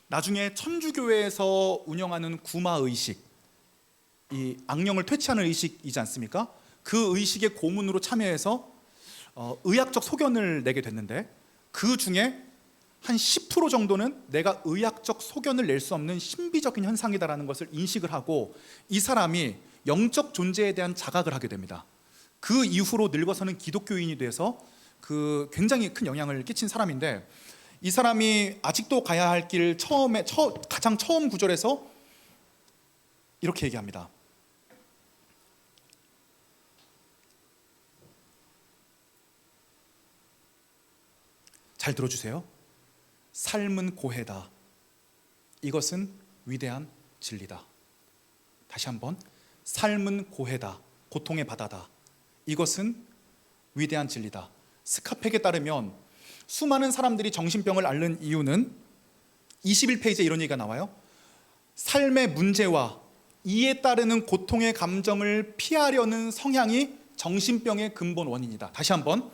나중에 천주교회에서 운영하는 구마의식, 이 악령을 퇴치하는 의식이지 않습니까? 그 의식의 고문으로 참여해서 의학적 소견을 내게 됐는데, 그 중에 한 10% 정도는 내가 의학적 소견을 낼 수 없는 신비적인 현상이다라는 것을 인식을 하고, 이 사람이 영적 존재에 대한 자각을 하게 됩니다. 그 이후로 늙어서는 기독교인이 돼서 굉장히 큰 영향을 끼친 사람인데, 이 사람이 아직도 가야 할 길 가장 처음 구절에서 이렇게 얘기합니다. 잘 들어주세요. 삶은 고해다. 이것은 위대한 진리다. 다시 한번, 삶은 고해다. 고통의 바다다. 이것은 위대한 진리다. 스카펙에 따르면 수많은 사람들이 정신병을 앓는 이유는 21페이지에 이런 얘기가 나와요. 삶의 문제와 이에 따르는 고통의 감정을 피하려는 성향이 정신병의 근본 원인이다. 다시 한번,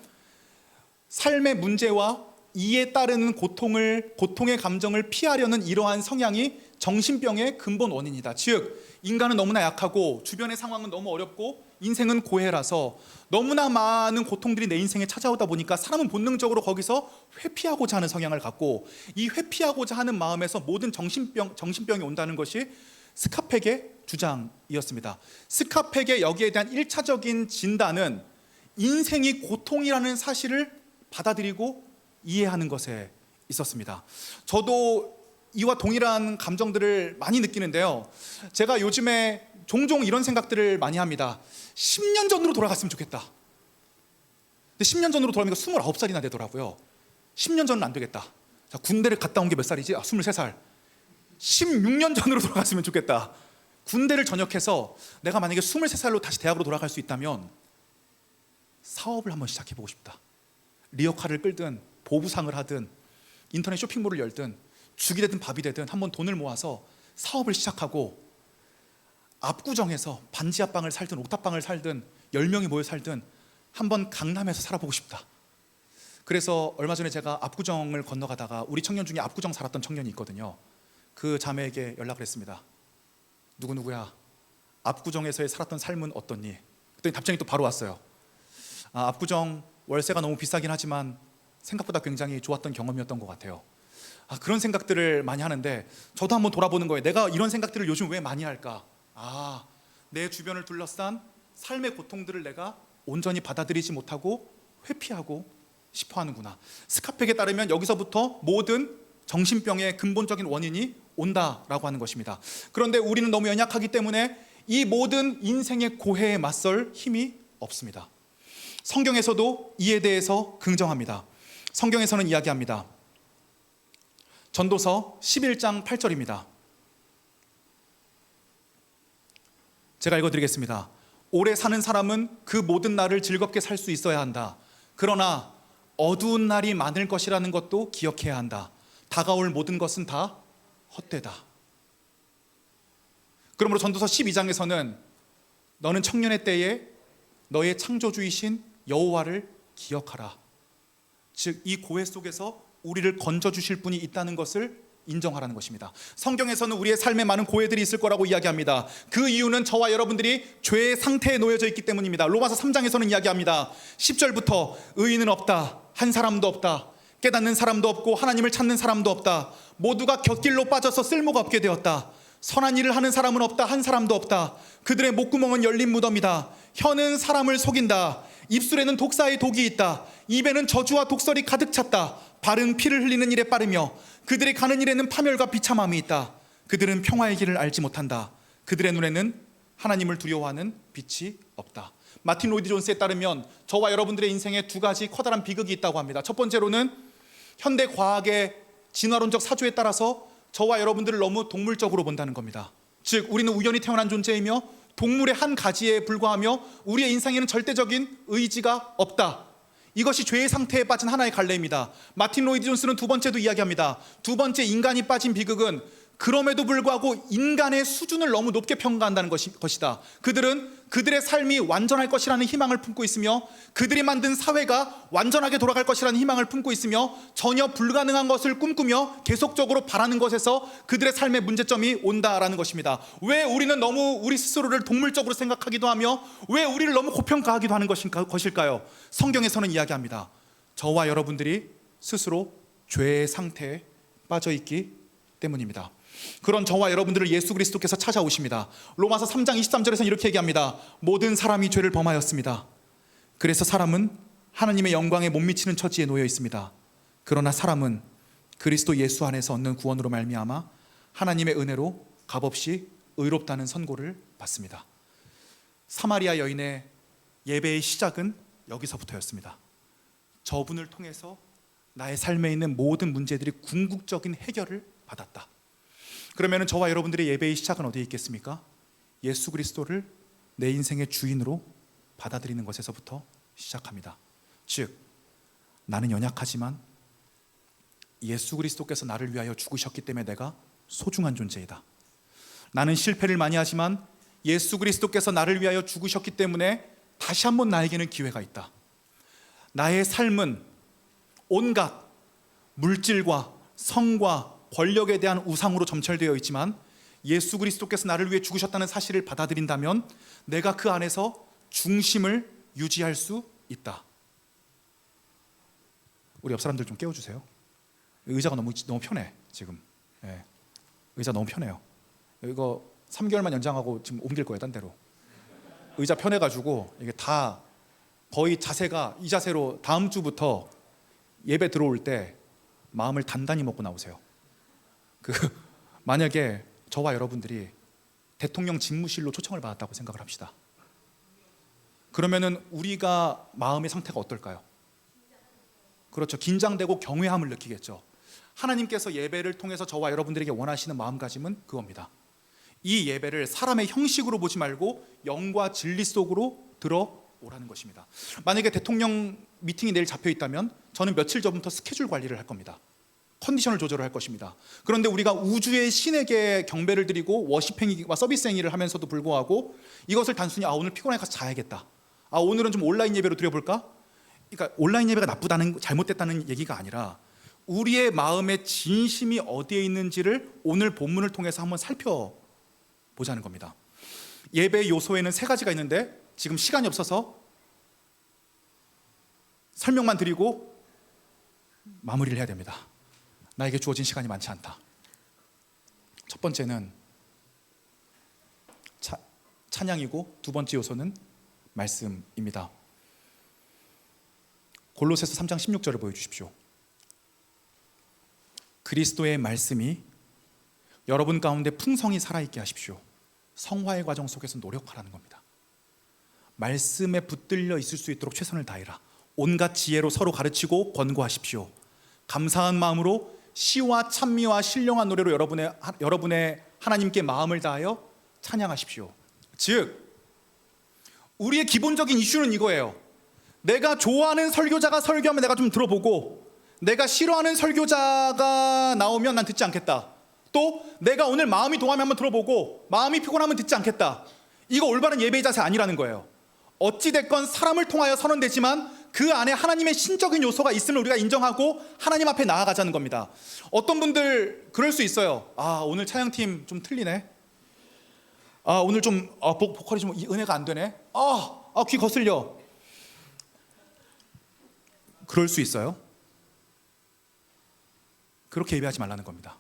삶의 문제와 이에 따르는 고통의 감정을 피하려는 이러한 성향이 정신병의 근본 원인이다. 즉, 인간은 너무나 약하고 주변의 상황은 너무 어렵고 인생은 고해라서 너무나 많은 고통들이 내 인생에 찾아오다 보니까 사람은 본능적으로 거기서 회피하고자 하는 성향을 갖고, 이 회피하고자 하는 마음에서 모든 정신병이 온다는 것이 스카펙의 주장이었습니다. 스카펙의 여기에 대한 1차적인 진단은 인생이 고통이라는 사실을 받아들이고 이해하는 것에 있었습니다. 저도 이와 동일한 감정들을 많이 느끼는데요. 제가 요즘에 종종 이런 생각들을 많이 합니다. 10년 전으로 돌아갔으면 좋겠다. 근데 10년 전으로 돌아가니까 29살이나 되더라고요. 10년 전은 안 되겠다. 자, 군대를 갔다 온 게 몇 살이지? 23살. 16년 전으로 돌아갔으면 좋겠다. 군대를 전역해서 내가 만약에 23살로 다시 대학으로 돌아갈 수 있다면 사업을 한번 시작해보고 싶다. 리어카를 끌든 보부상을 하든 인터넷 쇼핑몰을 열든 죽이 되든 밥이 되든 한번 돈을 모아서 사업을 시작하고 압구정에서 반지 합방을 살든 옥탑방을 살든 10명이 모여 살든 한번 강남에서 살아보고 싶다. 그래서 얼마 전에 제가 압구정을 건너가다가 우리 청년 중에 압구정 살았던 청년이 있거든요. 그 자매에게 연락을 했습니다. 누구누구야, 압구정에서의 살았던 삶은 어떻니? 그랬더니 답장이 또 바로 왔어요. 압구정 월세가 너무 비싸긴 하지만 생각보다 굉장히 좋았던 경험이었던 것 같아요. 그런 생각들을 많이 하는데 저도 한번 돌아보는 거예요. 내가 이런 생각들을 요즘 왜 많이 할까? 내 주변을 둘러싼 삶의 고통들을 내가 온전히 받아들이지 못하고 회피하고 싶어 하는구나. 스카펙에 따르면 여기서부터 모든 정신병의 근본적인 원인이 온다라고 하는 것입니다. 그런데 우리는 너무 연약하기 때문에 이 모든 인생의 고해에 맞설 힘이 없습니다. 성경에서도 이에 대해서 긍정합니다. 성경에서는 이야기합니다. 전도서 11장 8절입니다. 제가 읽어드리겠습니다. 오래 사는 사람은 그 모든 날을 즐겁게 살 수 있어야 한다. 그러나 어두운 날이 많을 것이라는 것도 기억해야 한다. 다가올 모든 것은 다 헛되다. 그러므로 전도서 12장에서는 너는 청년의 때에 너의 창조주이신 여호와를 기억하라. 즉 이 고해 속에서 우리를 건져주실 분이 있다는 것을 인정하라는 것입니다. 성경에서는 우리의 삶에 많은 고해들이 있을 거라고 이야기합니다. 그 이유는 저와 여러분들이 죄의 상태에 놓여져 있기 때문입니다. 로마서 3장에서는 이야기합니다. 10절부터 의인은 없다. 한 사람도 없다. 깨닫는 사람도 없고 하나님을 찾는 사람도 없다. 모두가 곁길로 빠져서 쓸모가 없게 되었다. 선한 일을 하는 사람은 없다. 한 사람도 없다. 그들의 목구멍은 열린 무덤이다. 혀는 사람을 속인다. 입술에는 독사의 독이 있다. 입에는 저주와 독설이 가득 찼다. 발은 피를 흘리는 일에 빠르며 그들이 가는 일에는 파멸과 비참함이 있다. 그들은 평화의 길을 알지 못한다. 그들의 눈에는 하나님을 두려워하는 빛이 없다. 마틴 로이드 존스에 따르면 저와 여러분들의 인생에 두 가지 커다란 비극이 있다고 합니다. 첫 번째로는 현대 과학의 진화론적 사조에 따라서 저와 여러분들을 너무 동물적으로 본다는 겁니다. 즉 우리는 우연히 태어난 존재이며 동물의 한 가지에 불과하며 우리의 인생에는 절대적인 의지가 없다. 이것이 죄의 상태에 빠진 하나의 갈래입니다. 마틴 로이드 존스는 두 번째도 이야기합니다. 두 번째 인간이 빠진 비극은 그럼에도 불구하고 인간의 수준을 너무 높게 평가한다는 것이다. 그들은 그들의 삶이 완전할 것이라는 희망을 품고 있으며 그들이 만든 사회가 완전하게 돌아갈 것이라는 희망을 품고 있으며 전혀 불가능한 것을 꿈꾸며 계속적으로 바라는 것에서 그들의 삶의 문제점이 온다라는 것입니다. 왜 우리는 너무 우리 스스로를 동물적으로 생각하기도 하며 왜 우리를 너무 고평가하기도 하는 것일까요? 성경에서는 이야기합니다. 저와 여러분들이 스스로 죄의 상태에 빠져 있기 때문입니다. 그런 저와 여러분들을 예수 그리스도께서 찾아오십니다. 로마서 3장 23절에서는 이렇게 얘기합니다. 모든 사람이 죄를 범하였습니다. 그래서 사람은 하나님의 영광에 못 미치는 처지에 놓여 있습니다. 그러나 사람은 그리스도 예수 안에서 얻는 구원으로 말미암아 하나님의 은혜로 값없이 의롭다는 선고를 받습니다. 사마리아 여인의 예배의 시작은 여기서부터였습니다. 저분을 통해서 나의 삶에 있는 모든 문제들이 궁극적인 해결을 받았다. 그러면 저와 여러분들의 예배의 시작은 어디에 있겠습니까? 예수 그리스도를 내 인생의 주인으로 받아들이는 것에서부터 시작합니다. 즉 나는 연약하지만 예수 그리스도께서 나를 위하여 죽으셨기 때문에 내가 소중한 존재이다. 나는 실패를 많이 하지만 예수 그리스도께서 나를 위하여 죽으셨기 때문에 다시 한번 나에게는 기회가 있다. 나의 삶은 온갖 물질과 성과 권력에 대한 우상으로 점철되어 있지만 예수 그리스도께서 나를 위해 죽으셨다는 사실을 받아들인다면 내가 그 안에서 중심을 유지할 수 있다. 우리 옆 사람들 좀 깨워주세요. 의자가 너무 편해 지금. 네. 의자 너무 편해요. 이거 3개월만 연장하고 지금 옮길 거예요, 딴 데로. 의자 편해가지고 이게 다 거의 자세가 이 자세로 다음 주부터 예배 들어올 때 마음을 단단히 먹고 나오세요. 만약에 저와 여러분들이 대통령 집무실로 초청을 받았다고 생각을 합시다. 그러면은 우리가 마음의 상태가 어떨까요? 그렇죠. 긴장되고 경외함을 느끼겠죠. 하나님께서 예배를 통해서 저와 여러분들에게 원하시는 마음가짐은 그겁니다. 이 예배를 사람의 형식으로 보지 말고 영과 진리 속으로 들어오라는 것입니다. 만약에 대통령 미팅이 내일 잡혀 있다면 저는 며칠 전부터 스케줄 관리를 할 겁니다. 컨디션을 조절할 것입니다. 그런데 우리가 우주의 신에게 경배를 드리고 워십 행위와 서비스 행위를 하면서도 불구하고 이것을 단순히 오늘 피곤해 가서 자야겠다. 오늘은 좀 온라인 예배로 드려볼까? 그러니까 온라인 예배가 나쁘다는 잘못됐다는 얘기가 아니라 우리의 마음의 진심이 어디에 있는지를 오늘 본문을 통해서 한번 살펴보자는 겁니다. 예배의 요소에는 3가지가 있는데 지금 시간이 없어서 설명만 드리고 마무리를 해야 됩니다. 나에게 주어진 시간이 많지 않다. 첫 번째는 찬양이고 두 번째 요소는 말씀입니다. 골로새서 3장 16절을 보여주십시오. 그리스도의 말씀이 여러분 가운데 풍성히 살아있게 하십시오. 성화의 과정 속에서 노력하라는 겁니다. 말씀에 붙들려 있을 수 있도록 최선을 다해라. 온갖 지혜로 서로 가르치고 권고하십시오. 감사한 마음으로 시와 찬미와 신령한 노래로 여러분의 하나님께 마음을 다하여 찬양하십시오. 즉 우리의 기본적인 이슈는 이거예요. 내가 좋아하는 설교자가 설교하면 내가 좀 들어보고, 내가 싫어하는 설교자가 나오면 난 듣지 않겠다. 또 내가 오늘 마음이 동하면 한번 들어보고 마음이 피곤하면 듣지 않겠다. 이거 올바른 예배의 자세 아니라는 거예요. 어찌됐건 사람을 통하여 선언되지만 그 안에 하나님의 신적인 요소가 있음을 우리가 인정하고 하나님 앞에 나아가자는 겁니다. 어떤 분들 그럴 수 있어요. 오늘 찬양팀 좀 틀리네. 오늘 좀 보컬이 좀 은혜가 안 되네. 귀 거슬려. 그럴 수 있어요. 그렇게 예배하지 말라는 겁니다.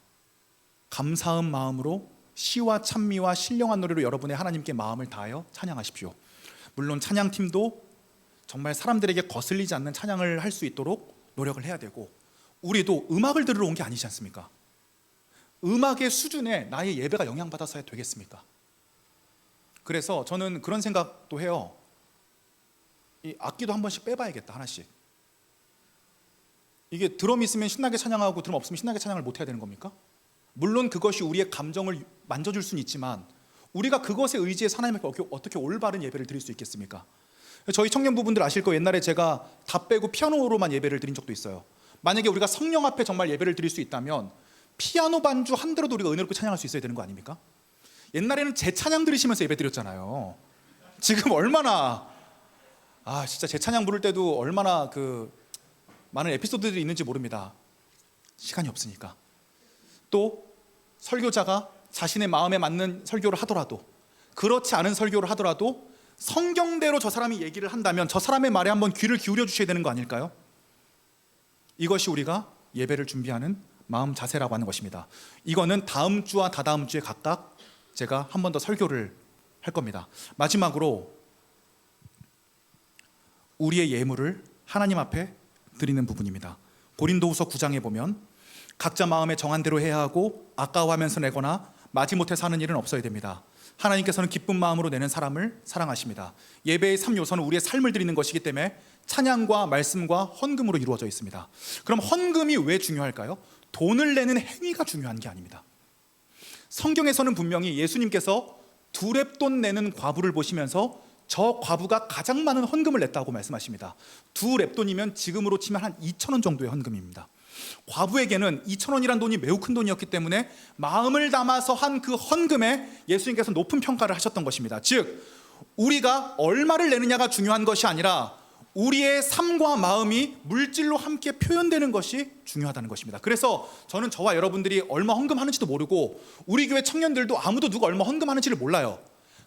감사한 마음으로 시와 찬미와 신령한 노래로 여러분의 하나님께 마음을 다하여 찬양하십시오. 물론 찬양팀도 정말 사람들에게 거슬리지 않는 찬양을 할 수 있도록 노력을 해야 되고, 우리도 음악을 들으러 온 게 아니지 않습니까? 음악의 수준에 나의 예배가 영향받아서야 되겠습니까? 그래서 저는 그런 생각도 해요. 이 악기도 한 번씩 빼봐야겠다, 하나씩. 이게 드럼 있으면 신나게 찬양하고 드럼 없으면 신나게 찬양을 못 해야 되는 겁니까? 물론 그것이 우리의 감정을 만져줄 수는 있지만 우리가 그것에 의지해서 하나님께 어떻게 올바른 예배를 드릴 수 있겠습니까? 저희 청년부분들 아실 거예요. 옛날에 제가 다 빼고 피아노로만 예배를 드린 적도 있어요. 만약에 우리가 성령 앞에 정말 예배를 드릴 수 있다면 피아노 반주 한 대로도 우리가 은혜롭게 찬양할 수 있어야 되는 거 아닙니까? 옛날에는 제 찬양 들으시면서 예배 드렸잖아요. 지금 얼마나 진짜 제 찬양 부를 때도 얼마나 많은 에피소드들이 있는지 모릅니다. 시간이 없으니까. 또 설교자가 자신의 마음에 맞는 설교를 하더라도, 그렇지 않은 설교를 하더라도 성경대로 저 사람이 얘기를 한다면 저 사람의 말에 한번 귀를 기울여 주셔야 되는 거 아닐까요? 이것이 우리가 예배를 준비하는 마음 자세라고 하는 것입니다. 이거는 다음 주와 다다음 주에 각각 제가 한 번 더 설교를 할 겁니다. 마지막으로 우리의 예물을 하나님 앞에 드리는 부분입니다. 고린도후서 9장에 보면 각자 마음에 정한 대로 해야 하고 아까워하면서 내거나 마지못해 사는 일은 없어야 됩니다. 하나님께서는 기쁜 마음으로 내는 사람을 사랑하십니다. 예배의 3요소는 우리의 삶을 드리는 것이기 때문에 찬양과 말씀과 헌금으로 이루어져 있습니다. 그럼 헌금이 왜 중요할까요? 돈을 내는 행위가 중요한 게 아닙니다. 성경에서는 분명히 예수님께서 두 렙돈 내는 과부를 보시면서 저 과부가 가장 많은 헌금을 냈다고 말씀하십니다. 두 렙돈이면 지금으로 치면 한 2,000원 정도의 헌금입니다. 과부에게는 2,000원이란 돈이 매우 큰 돈이었기 때문에 마음을 담아서 한 그 헌금에 예수님께서 높은 평가를 하셨던 것입니다. 즉 우리가 얼마를 내느냐가 중요한 것이 아니라 우리의 삶과 마음이 물질로 함께 표현되는 것이 중요하다는 것입니다. 그래서 저는 저와 여러분들이 얼마 헌금하는지도 모르고 우리 교회 청년들도 아무도 누가 얼마 헌금하는지를 몰라요.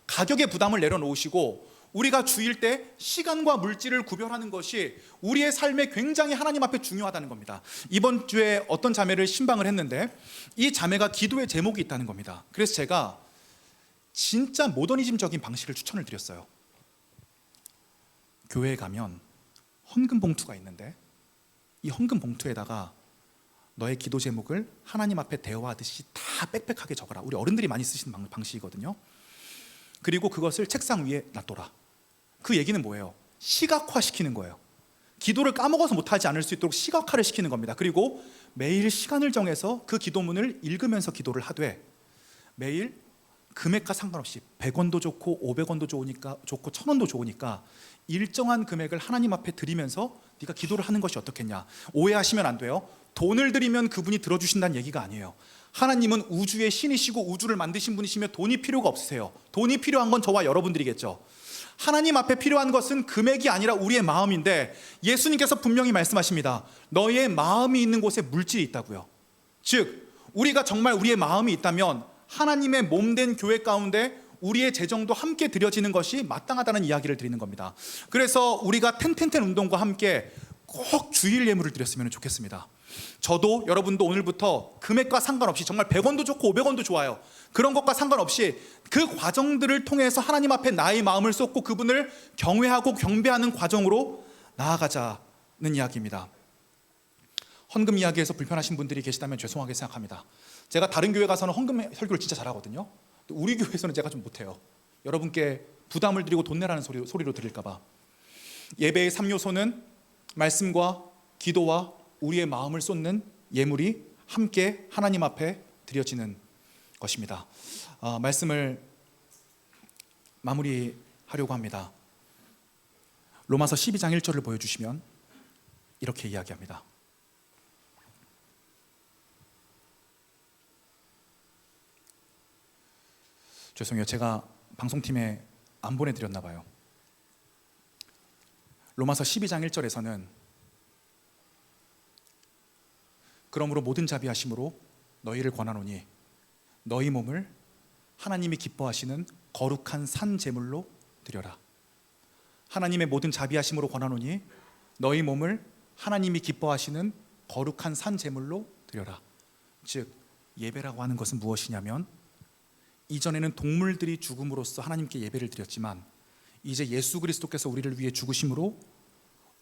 가격의 부담을 내려놓으시고 우리가 주일 때 시간과 물질을 구별하는 것이 우리의 삶에 굉장히 하나님 앞에 중요하다는 겁니다. 이번 주에 어떤 자매를 신방을 했는데 이 자매가 기도의 제목이 있다는 겁니다. 그래서 제가 진짜 모더니즘적인 방식을 추천을 드렸어요. 교회에 가면 헌금 봉투가 있는데 이 헌금 봉투에다가 너의 기도 제목을 하나님 앞에 대화하듯이 다 빽빽하게 적어라. 우리 어른들이 많이 쓰시는 방식이거든요. 그리고 그것을 책상 위에 놔둬라. 그 얘기는 뭐예요? 시각화시키는 거예요. 기도를 까먹어서 못하지 않을 수 있도록 시각화를 시키는 겁니다. 그리고 매일 시간을 정해서 그 기도문을 읽으면서 기도를 하되 매일 금액과 상관없이 100원도 좋고 500원도 좋고 1000원도 좋으니까 일정한 금액을 하나님 앞에 드리면서 네가 기도를 하는 것이 어떻겠냐. 오해하시면 안 돼요. 돈을 드리면 그분이 들어주신다는 얘기가 아니에요. 하나님은 우주의 신이시고 우주를 만드신 분이시며 돈이 필요가 없으세요. 돈이 필요한 건 저와 여러분들이겠죠. 하나님 앞에 필요한 것은 금액이 아니라 우리의 마음인데 예수님께서 분명히 말씀하십니다. 너의 마음이 있는 곳에 물질이 있다고요. 즉 우리가 정말 우리의 마음이 있다면 하나님의 몸된 교회 가운데 우리의 재정도 함께 드려지는 것이 마땅하다는 이야기를 드리는 겁니다. 그래서 우리가 텐텐텐 운동과 함께 꼭 주일 예물을 드렸으면 좋겠습니다. 저도 여러분도 오늘부터 금액과 상관없이 정말 100원도 좋고 500원도 좋아요. 그런 것과 상관없이 그 과정들을 통해서 하나님 앞에 나의 마음을 쏟고 그분을 경외하고 경배하는 과정으로 나아가자는 이야기입니다. 헌금 이야기에서 불편하신 분들이 계시다면 죄송하게 생각합니다. 제가 다른 교회 가서는 헌금 설교를 진짜 잘하거든요. 우리 교회에서는 제가 좀 못해요. 여러분께 부담을 드리고 돈 내라는 소리로 드릴까 봐. 예배의 3요소는 말씀과 기도와 우리의 마음을 쏟는 예물이 함께 하나님 앞에 드려지는 것입니다. 말씀을 마무리하려고 합니다. 로마서 12장 1절을 보여주시면 이렇게 이야기합니다. 죄송해요. 제가 방송팀에 안 보내드렸나 봐요. 로마서 12장 1절에서는 그러므로 모든 자비하심으로 너희를 권하노니 너희 몸을 하나님이 기뻐하시는 거룩한 산 제물로 드려라. 하나님의 모든 자비하심으로 권하노니 너희 몸을 하나님이 기뻐하시는 거룩한 산 제물로 드려라. 즉 예배라고 하는 것은 무엇이냐면 이전에는 동물들이 죽음으로써 하나님께 예배를 드렸지만 이제 예수 그리스도께서 우리를 위해 죽으심으로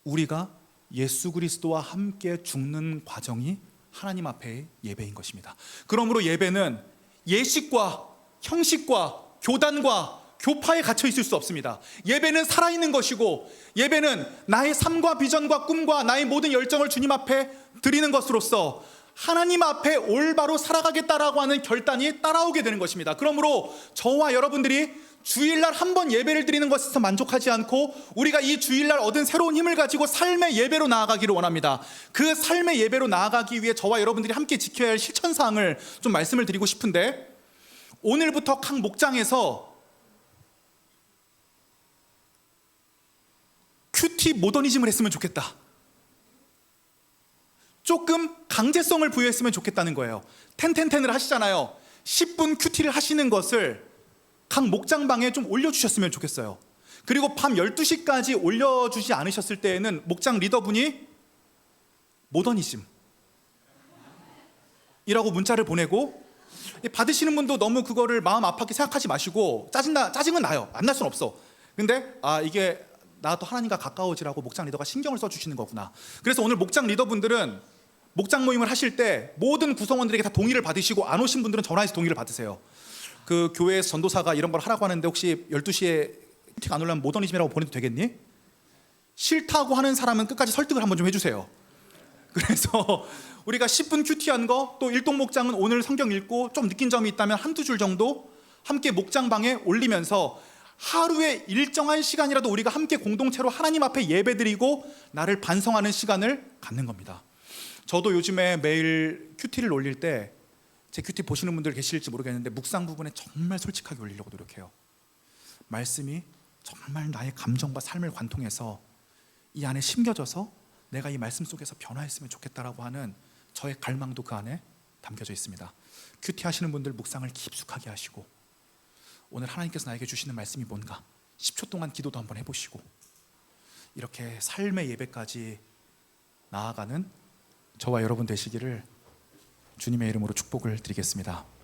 우리가 예수 그리스도와 함께 죽는 과정이 하나님 앞의 예배인 것입니다. 그러므로 예배는 예식과 형식과 교단과 교파에 갇혀 있을 수 없습니다. 예배는 살아있는 것이고 예배는 나의 삶과 비전과 꿈과 나의 모든 열정을 주님 앞에 드리는 것으로서 하나님 앞에 올바로 살아가겠다라고 하는 결단이 따라오게 되는 것입니다. 그러므로 저와 여러분들이 주일날 한 번 예배를 드리는 것에서 만족하지 않고 우리가 이 주일날 얻은 새로운 힘을 가지고 삶의 예배로 나아가기를 원합니다. 그 삶의 예배로 나아가기 위해 저와 여러분들이 함께 지켜야 할 실천사항을 좀 말씀을 드리고 싶은데, 오늘부터 각 목장에서 큐티 모더니즘을 했으면 좋겠다. 조금 강제성을 부여했으면 좋겠다는 거예요. 텐텐텐을 하시잖아요. 10분 큐티를 하시는 것을 각 목장방에 좀 올려주셨으면 좋겠어요. 그리고 밤 12시까지 올려주지 않으셨을 때에는 목장 리더분이 모더니즘이라고 문자를 보내고, 받으시는 분도 너무 그거를 마음 아프게 생각하지 마시고, 짜증은 나요. 안 날 수는 없어. 근데 이게 나 또 하나님과 가까워지라고 목장 리더가 신경을 써주시는 거구나. 그래서 오늘 목장 리더분들은 목장 모임을 하실 때 모든 구성원들에게 다 동의를 받으시고, 안 오신 분들은 전화해서 동의를 받으세요. 그 교회에서 전도사가 이런 걸 하라고 하는데 혹시 12시에 틱 안 올라면 모더니즘이라고 보내도 되겠니? 싫다고 하는 사람은 끝까지 설득을 한번 좀 해주세요. 그래서 우리가 10분 큐티한 거, 또 일동 목장은 오늘 성경 읽고 좀 느낀 점이 있다면 한두 줄 정도 함께 목장방에 올리면서 하루에 일정한 시간이라도 우리가 함께 공동체로 하나님 앞에 예배드리고 나를 반성하는 시간을 갖는 겁니다. 저도 요즘에 매일 큐티를 올릴 때, 제 큐티 보시는 분들 계실지 모르겠는데 묵상 부분에 정말 솔직하게 올리려고 노력해요. 말씀이 정말 나의 감정과 삶을 관통해서 이 안에 심겨져서 내가 이 말씀 속에서 변화했으면 좋겠다라고 하는 저의 갈망도 그 안에 담겨져 있습니다. 큐티 하시는 분들 묵상을 깊숙하게 하시고, 오늘 하나님께서 나에게 주시는 말씀이 뭔가 10초 동안 기도도 한번 해보시고, 이렇게 삶의 예배까지 나아가는 저와 여러분 되시기를 주님의 이름으로 축복을 드리겠습니다.